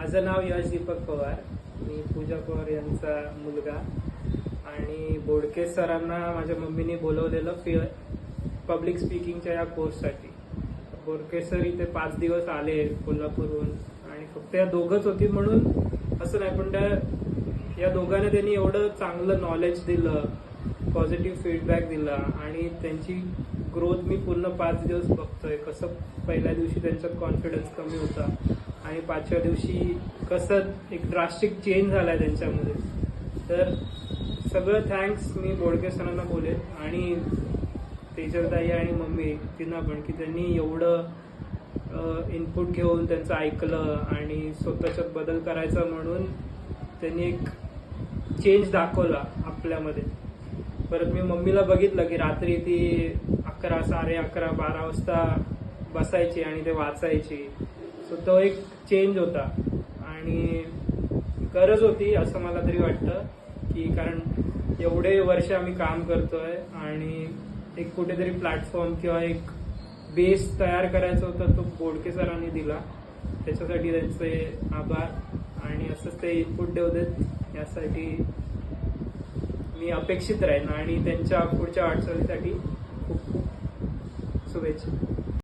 माझं नाव यश दीपक पवार. मी पूजा पवार यांचा मुलगा आणि बोडके सरांना माझ्या मम्मीने बोलवलेलं पब्लिक स्पीकिंगच्या या कोर्ससाठी. बोडके सर इथे 5 दिवस आले कोल्हापूरहून आणि फक्त या दोघंच होती म्हणून असं नाही, पण या दोघांना त्यांनी एवढं चांगलं नॉलेज दिलं, पॉझिटिव्ह फीडबॅक दिला आणि त्यांची ग्रोथ मी पूर्ण 5 दिवस बघतोय. कसं पहिल्या दिवशी त्यांच्यात कॉन्फिडन्स कमी होता आणि 5व्या दिवशी कसं एक ड्रास्टिक चेंज झालाय त्यांच्यामध्ये. तर सगळं थँक्स मी बोडके सरांना बोलेन आणि तेजलताई आणि मम्मी तिनं पण, की त्यांनी एवढं इनपुट घेऊन त्यांचं ऐकलं आणि स्वतःच्यात बदल करायचा म्हणून त्यांनी एक चेंज दाखवला आपल्यामध्ये. परत मी मम्मीला बघितलं की रात्री ती 11, 11:30, 12 वाजता बसायची आणि ते वाचायची. सो तो एक चेंज होता आणि गरज होती असं मला तरी वाटतं, की कारण एवढे वर्ष आम्ही काम करतोय आणि एक कुठेतरी प्लॅटफॉर्म किंवा एक बेस तयार करायचा होता, तो बोडके सरांनी दिला. त्याच्यासाठी त्यांचे आभार आणि असंच ते इनपुट देऊ देत यासाठी मी अपेक्षित राहीन आणि त्यांच्या पुढच्या वाटचालीसाठी खूप खूप शुभेच्छा.